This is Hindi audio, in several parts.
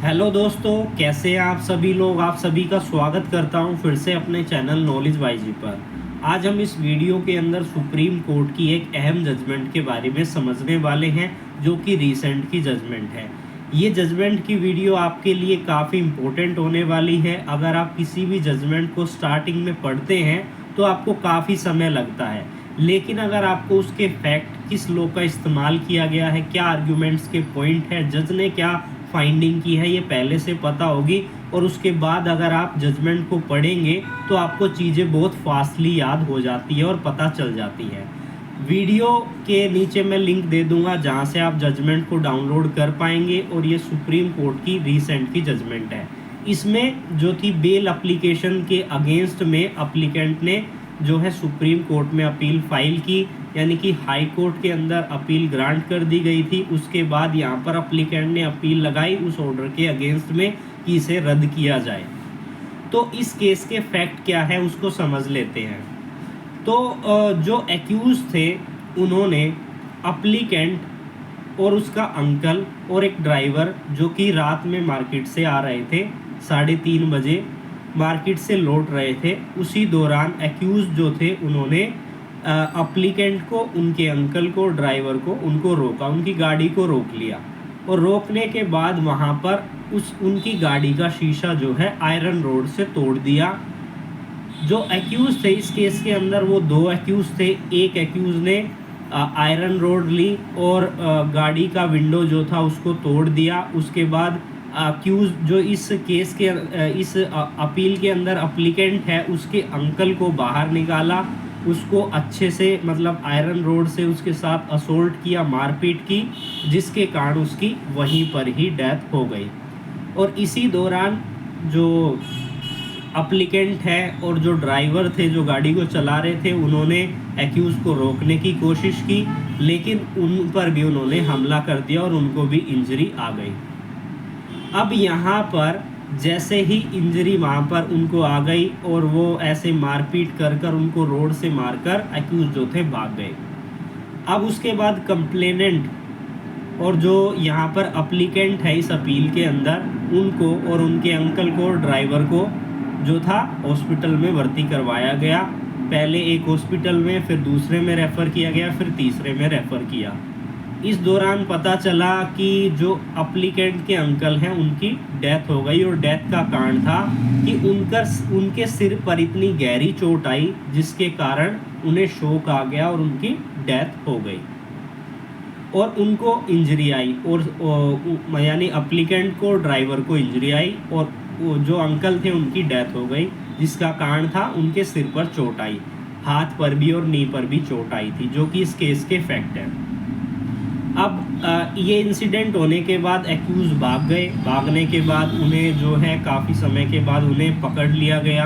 हेलो दोस्तों, कैसे हैं आप सभी लोग। आप सभी का स्वागत करता हूं फिर से अपने चैनल नॉलेज वाईजी पर। आज हम इस वीडियो के अंदर सुप्रीम कोर्ट की एक अहम जजमेंट के बारे में समझने वाले हैं, जो कि रीसेंट की जजमेंट है। ये जजमेंट की वीडियो आपके लिए काफ़ी इम्पोर्टेंट होने वाली है। अगर आप किसी भी जजमेंट को स्टार्टिंग में पढ़ते हैं तो आपको काफ़ी समय लगता है, लेकिन अगर आपको उसके फैक्ट, किस लॉ का इस्तेमाल किया गया है, क्या आर्ग्यूमेंट्स के पॉइंट है, जज ने क्या फाइंडिंग की है, ये पहले से पता होगी, और उसके बाद अगर आप जजमेंट को पढ़ेंगे तो आपको चीज़ें बहुत फास्टली याद हो जाती है और पता चल जाती है। वीडियो के नीचे मैं लिंक दे दूंगा जहां से आप जजमेंट को डाउनलोड कर पाएंगे। और ये सुप्रीम कोर्ट की रीसेंट की जजमेंट है। इसमें जो थी बेल एप्लीकेशन के अगेंस्ट में अप्लीकेंट ने जो है सुप्रीम कोर्ट में अपील फाइल की, यानी कि हाई कोर्ट के अंदर अपील ग्रांट कर दी गई थी। उसके बाद यहाँ पर अप्लीकेंट ने अपील लगाई उस ऑर्डर के अगेंस्ट में कि इसे रद्द किया जाए। तो इस केस के फैक्ट क्या है उसको समझ लेते हैं। तो जो एक्यूज थे उन्होंने अप्लीकेंट और उसका अंकल और एक ड्राइवर जो कि रात में मार्केट से आ रहे थे, 3:30 बजे मार्केट से लौट रहे थे। उसी दौरान एक्यूज जो थे उन्होंने अप्लीकेंट को, उनके अंकल को, ड्राइवर को, उनको रोका, उनकी गाड़ी को रोक लिया। और रोकने के बाद वहाँ पर उनकी गाड़ी का शीशा जो है आयरन रोड से तोड़ दिया। जो एक्यूज थे इस केस के अंदर वो 2 एक्यूज थे। एक एक्यूज ने आयरन रोड ली और गाड़ी का विंडो जो था उसको तोड़ दिया। उसके बाद अक्यूज जो इस केस के इस अपील के अंदर अप्लीकेंट है, उसके अंकल को बाहर निकाला, उसको अच्छे से मतलब आयरन रोड से उसके साथ असोल्ट किया, मारपीट की, जिसके कारण उसकी वहीं पर ही डेथ हो गई। और इसी दौरान जो अप्लीकेंट है और जो ड्राइवर थे जो गाड़ी को चला रहे थे, उन्होंने एक्यूज़ को रोकने की कोशिश की, लेकिन उन पर भी उन्होंने हमला कर दिया और उनको भी इंजरी आ गई। अब यहाँ पर जैसे ही इंजरी वहाँ पर उनको आ गई और वो ऐसे मारपीट कर कर उनको रोड से मारकर एक्यूज जो थे भाग गए। अब उसके बाद कंप्लेनेंट और जो यहाँ पर अप्लीकेंट है इस अपील के अंदर, उनको और उनके अंकल को और ड्राइवर को जो था हॉस्पिटल में भर्ती करवाया गया। पहले एक हॉस्पिटल में, फिर दूसरे में रेफ़र किया गया, फिर तीसरे में रेफ़र किया। इस दौरान पता चला कि जो अप्लीकेंट के अंकल हैं उनकी डेथ हो गई। और डेथ का कारण था कि उनके सिर पर इतनी गहरी चोट आई जिसके कारण उन्हें शॉक आ गया और उनकी डेथ हो गई और उनको इंजरी आई। और यानी अप्लीकेंट को, ड्राइवर को इंजरी आई और जो अंकल थे उनकी डेथ हो गई, जिसका कारण था उनके सिर पर चोट आई, हाथ पर भी और नी पर भी चोट आई थी, जो कि इस केस के फैक्ट हैं। अब ये इंसिडेंट होने के बाद एक्यूज भाग गए। भागने के बाद उन्हें जो है काफ़ी समय के बाद उन्हें पकड़ लिया गया,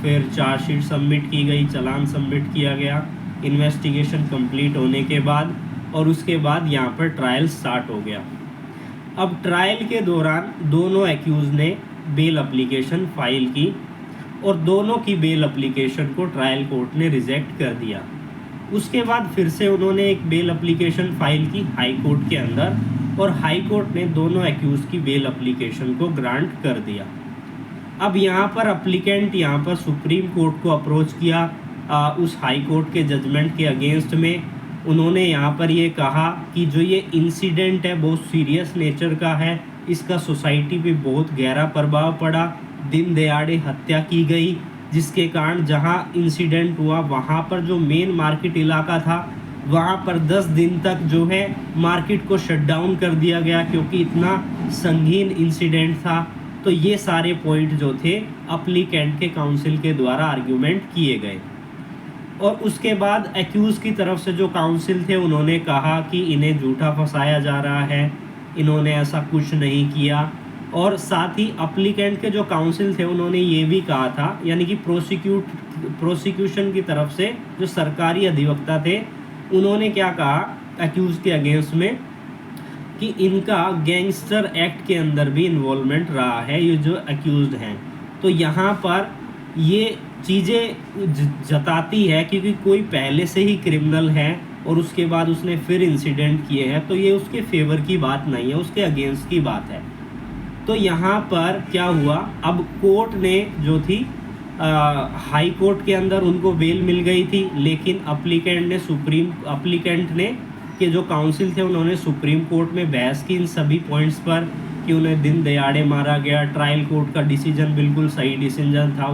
फिर चार्जशीट सबमिट की गई, चालान सबमिट किया गया इन्वेस्टिगेशन कंप्लीट होने के बाद। और उसके बाद यहाँ पर ट्रायल स्टार्ट हो गया। अब ट्रायल के दौरान दोनों एक्यूज ने बेल एप्लीकेशन फाइल की और दोनों की बेल एप्लीकेशन को ट्रायल कोर्ट ने रिजेक्ट कर दिया। उसके बाद फिर से उन्होंने एक बेल एप्लीकेशन फाइल की हाई कोर्ट के अंदर और हाई कोर्ट ने दोनों एक्यूज की बेल एप्लीकेशन को ग्रांट कर दिया। अब यहाँ पर अप्लीकेंट यहाँ पर सुप्रीम कोर्ट को अप्रोच किया उस हाई कोर्ट के जजमेंट के अगेंस्ट में। उन्होंने यहाँ पर ये कहा कि जो ये इंसिडेंट है बहुत सीरियस नेचर का है, इसका सोसाइटी पे बहुत गहरा प्रभाव पड़ा। दिन दहाड़े हत्या की गई, जिसके कारण जहाँ इंसिडेंट हुआ वहाँ पर जो मेन मार्केट इलाका था वहाँ पर 10 दिन तक जो है मार्केट को शट डाउन कर दिया गया, क्योंकि इतना संगीन इंसिडेंट था। तो ये सारे पॉइंट जो थे अप्लीकेंट के काउंसिल के द्वारा आर्ग्यूमेंट किए गए। और उसके बाद एक्यूज़ की तरफ से जो काउंसिल थे उन्होंने कहा कि इन्हें झूठा फंसाया जा रहा है, इन्होंने ऐसा कुछ नहीं किया। और साथ ही अप्लीकेंट के जो काउंसिल थे उन्होंने ये भी कहा था, यानी कि प्रोसिक्यूशन की तरफ से जो सरकारी अधिवक्ता थे उन्होंने क्या कहा एक्यूज़ के अगेंस्ट में, कि इनका गैंगस्टर एक्ट के अंदर भी इन्वॉल्वमेंट रहा है ये जो एक्यूज़्ड हैं। तो यहाँ पर ये चीज़ें जताती है क्योंकि कोई पहले से ही क्रिमिनल है और उसके बाद उसने फिर इंसिडेंट किए हैं, तो ये उसके फेवर की बात नहीं है, उसके अगेंस्ट की बात है। तो यहाँ पर क्या हुआ, अब कोर्ट ने जो थी हाई कोर्ट के अंदर उनको बेल मिल गई थी, लेकिन अप्लीकेंट ने के जो काउंसिल थे उन्होंने सुप्रीम कोर्ट में बहस की इन सभी पॉइंट्स पर कि उन्हें दिन दहाड़े मारा गया, ट्रायल कोर्ट का डिसीजन बिल्कुल सही डिसीजन था,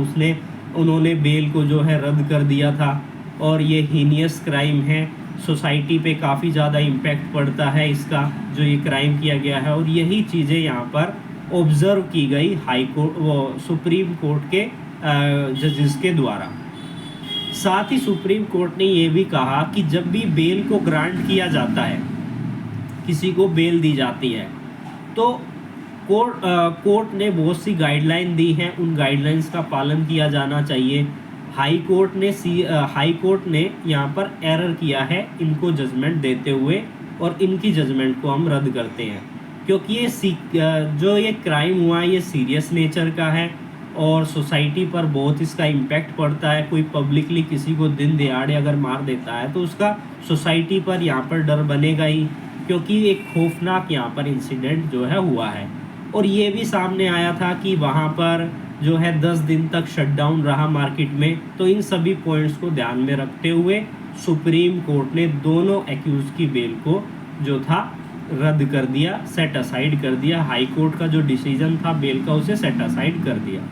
उन्होंने बेल को जो है रद्द कर दिया था और ये हीनियस क्राइम है, सोसाइटी पे काफ़ी ज़्यादा इम्पैक्ट पड़ता है इसका जो ये क्राइम किया गया है। और यही चीज़ें यहाँ पर ऑब्ज़र्व की गई हाई कोर्ट सुप्रीम कोर्ट के जजेस के द्वारा। साथ ही सुप्रीम कोर्ट ने ये भी कहा कि जब भी बेल को ग्रांट किया जाता है, किसी को बेल दी जाती है, तो कोर्ट ने बहुत सी गाइडलाइन दी हैं, उन गाइडलाइंस का पालन किया जाना चाहिए। हाई कोर्ट ने यहाँ पर एरर किया है इनको जजमेंट देते हुए, और इनकी जजमेंट को हम रद्द करते हैं, क्योंकि ये क्राइम हुआ ये सीरियस नेचर का है और सोसाइटी पर बहुत इसका इम्पैक्ट पड़ता है। कोई पब्लिकली किसी को दिन दहाड़े अगर मार देता है तो उसका सोसाइटी पर यहाँ पर डर बनेगा ही, क्योंकि एक खौफनाक यहाँ पर इंसिडेंट जो है हुआ है। और ये भी सामने आया था कि वहाँ पर जो है 10 दिन तक शटडाउन रहा मार्केट में। तो इन सभी पॉइंट्स को ध्यान में रखते हुए सुप्रीम कोर्ट ने दोनों एक्यूज की बेल को जो था रद्द कर दिया, सेट असाइड कर दिया। हाई कोर्ट का जो डिसीजन था बेल का उसे सेट असाइड कर दिया।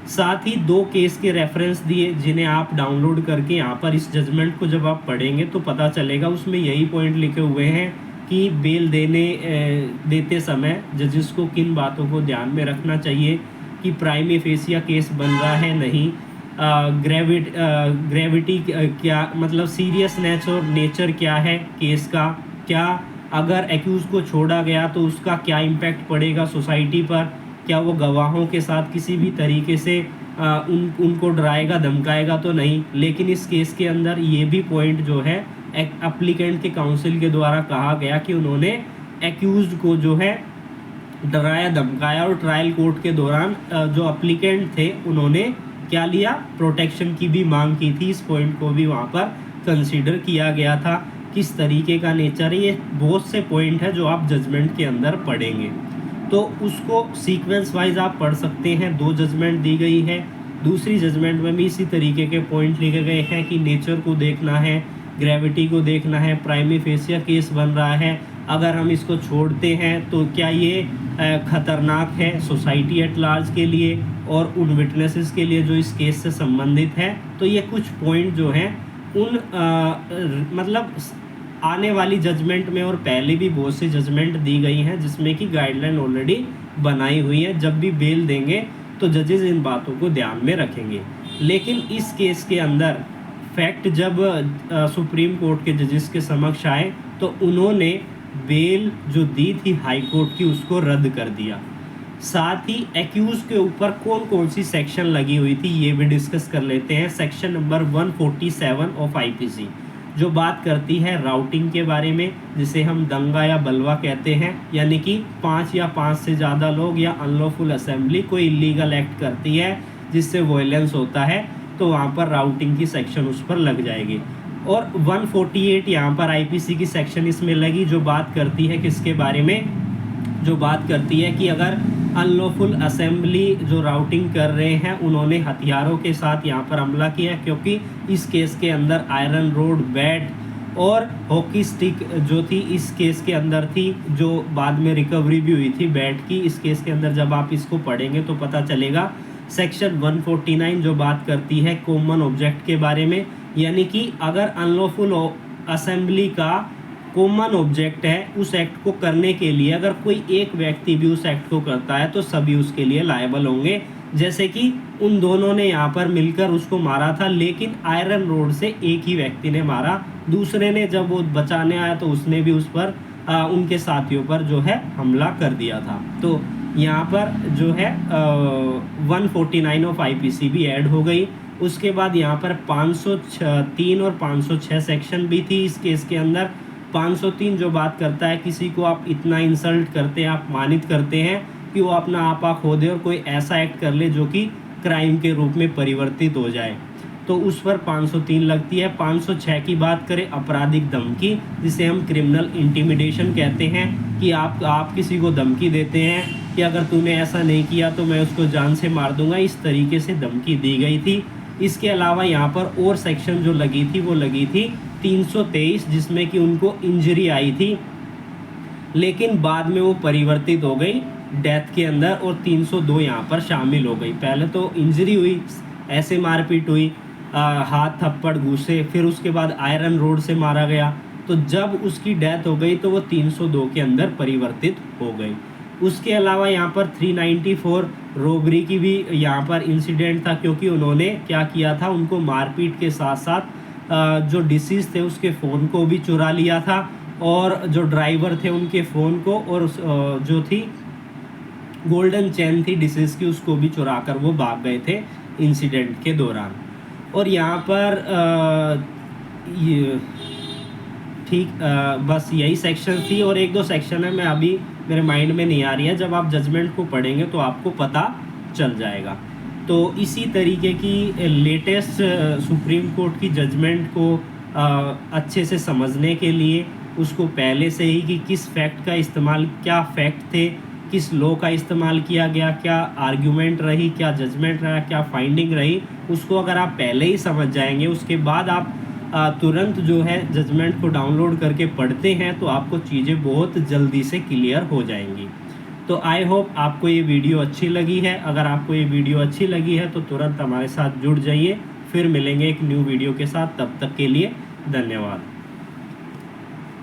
साथ ही 2 केस के रेफरेंस दिए जिन्हें आप डाउनलोड करके यहाँ पर इस जजमेंट को जब आप पढ़ेंगे तो पता चलेगा, उसमें यही पॉइंट लिखे हुए हैं कि बेल देते समय जजेस को किन बातों को ध्यान में रखना चाहिए कि प्राइमा फेसिया केस बन रहा है नहीं, ग्रेविटी क्या मतलब सीरियस नेचर क्या है केस का, क्या अगर एक्यूज को छोड़ा गया तो उसका क्या इम्पैक्ट पड़ेगा सोसाइटी पर, क्या वो गवाहों के साथ किसी भी तरीके से उनको डराएगा धमकाएगा तो नहीं। लेकिन इस केस के अंदर ये भी पॉइंट जो है एप्लीकेंट के काउंसिल के द्वारा कहा गया कि उन्होंने एक्यूज को जो है डराया धमकाया, और ट्रायल कोर्ट के दौरान जो एप्लीकेंट थे उन्होंने क्या लिया, प्रोटेक्शन की भी मांग की थी। इस पॉइंट को भी वहाँ पर कंसीडर किया गया था, किस तरीके का नेचर है। ये बहुत से पॉइंट है जो आप जजमेंट के अंदर पढ़ेंगे, तो उसको सीक्वेंस वाइज आप पढ़ सकते हैं। 2 जजमेंट दी गई है, दूसरी जजमेंट में भी इसी तरीके के पॉइंट लिखे गए हैं कि नेचर को देखना है, ग्रेविटी को देखना है, प्राइमा फेसिया केस बन रहा है, अगर हम इसको छोड़ते हैं तो क्या ये ख़तरनाक है सोसाइटी एट लार्ज के लिए और उन विटनेसेस के लिए जो इस केस से संबंधित है। तो ये कुछ पॉइंट जो हैं उन मतलब आने वाली जजमेंट में और पहले भी बहुत सी जजमेंट दी गई हैं जिसमें कि गाइडलाइन ऑलरेडी बनाई हुई है। जब भी बेल देंगे तो जजेस इन बातों को ध्यान में रखेंगे। लेकिन इस केस के अंदर फैक्ट जब सुप्रीम कोर्ट के जजेस के समक्ष आए तो उन्होंने बेल जो दी थी हाई कोर्ट की उसको रद्द कर दिया। साथ ही एक्यूज के ऊपर कौन कौन सी सेक्शन लगी हुई थी ये भी डिस्कस कर लेते हैं। सेक्शन नंबर 147 ऑफ आईपीसी जो बात करती है राउटिंग के बारे में, जिसे हम दंगा या बलवा कहते हैं, यानी कि 5 या 5 से ज़्यादा लोग या अनलॉफुल असेंबली कोई इलीगल एक्ट करती है जिससे वायलेंस होता है तो वहाँ पर राउटिंग की सेक्शन उस पर लग जाएगी। और 148 यहाँ पर आईपीसी की सेक्शन इसमें लगी जो बात करती है किसके बारे में, जो बात करती है कि अगर अनलॉफुल असेंबली जो राउटिंग कर रहे हैं उन्होंने हथियारों के साथ यहाँ पर हमला किया, क्योंकि इस केस के अंदर आयरन रोड, बैट और हॉकी स्टिक जो थी इस केस के अंदर थी, जो बाद में रिकवरी भी हुई थी बैट की। इस केस के अंदर जब आप इसको पढ़ेंगे तो पता चलेगा। सेक्शन 149 जो बात करती है कॉमन ऑब्जेक्ट के बारे में, यानी कि अगर अनलॉफुल असेंबली का कॉमन ऑब्जेक्ट है उस एक्ट को करने के लिए अगर कोई एक व्यक्ति भी उस एक्ट को करता है तो सभी उसके लिए लायबल होंगे। जैसे कि उन दोनों ने यहाँ पर मिलकर उसको मारा था, लेकिन आयरन रोड से एक ही व्यक्ति ने मारा, दूसरे ने जब वो बचाने आया तो उसने भी उस पर उनके साथियों पर जो है हमला कर दिया था। तो यहाँ पर जो है 149 ऑफ आईपीसी भी ऐड हो गई। उसके बाद यहाँ पर 503 और 506 सेक्शन भी थी इस केस के अंदर। 503 जो बात करता है किसी को आप इतना इंसल्ट करते हैं, आप मानित करते हैं कि वो अपना आपा खो दे और कोई ऐसा एक्ट कर ले जो कि क्राइम के रूप में परिवर्तित हो जाए। तो उस पर 503 लगती है। 506 की बात करें आपराधिक धमकी, जिसे हम क्रिमिनल इंटिमिडेशन कहते हैं, कि आप किसी को धमकी देते हैं कि अगर तूने ऐसा नहीं किया तो मैं उसको जान से मार दूंगा, इस तरीके से धमकी दी गई थी। इसके अलावा यहाँ पर और सेक्शन जो लगी थी वो लगी थी 323, जिसमें कि उनको इंजरी आई थी, लेकिन बाद में वो परिवर्तित हो गई डेथ के अंदर, और 302 यहाँ पर शामिल हो गई। पहले तो इंजरी हुई, ऐसे मारपीट हुई, हाथ थप्पड़ घूसे, फिर उसके बाद आयरन रोड से मारा गया, तो जब उसकी डेथ हो गई तो वो 302 के अंदर परिवर्तित हो गई। उसके अलावा यहाँ पर 394 रोबरी की भी यहाँ पर इंसिडेंट था, क्योंकि उन्होंने क्या किया था, उनको मारपीट के साथ साथ जो डिसीज थे उसके फ़ोन को भी चुरा लिया था, और जो ड्राइवर थे उनके फ़ोन को, और जो थी गोल्डन चेन थी डिसीज की, उसको भी चुरा कर वो भाग गए थे इंसिडेंट के दौरान। और यहाँ पर ये ठीक बस यही सेक्शन थी, और एक दो सेक्शन है मैं अभी मेरे माइंड में नहीं आ रही है, जब आप जजमेंट को पढ़ेंगे तो आपको पता चल जाएगा। तो इसी तरीके की लेटेस्ट सुप्रीम कोर्ट की जजमेंट को अच्छे से समझने के लिए उसको पहले से ही कि किस फैक्ट का इस्तेमाल, क्या फैक्ट थे, किस लॉ का इस्तेमाल किया गया, क्या आर्ग्यूमेंट रही, क्या जजमेंट रहा, क्या फाइंडिंग रही, उसको अगर आप पहले ही समझ जाएंगे, उसके बाद आप तुरंत जो है जजमेंट को डाउनलोड करके पढ़ते हैं, तो आपको चीज़ें बहुत जल्दी से क्लियर हो जाएंगी। तो आई होप आपको ये वीडियो अच्छी लगी है। अगर आपको ये वीडियो अच्छी लगी है तो तुरंत हमारे साथ जुड़ जाइए। फिर मिलेंगे एक न्यू वीडियो के साथ, तब तक के लिए धन्यवाद।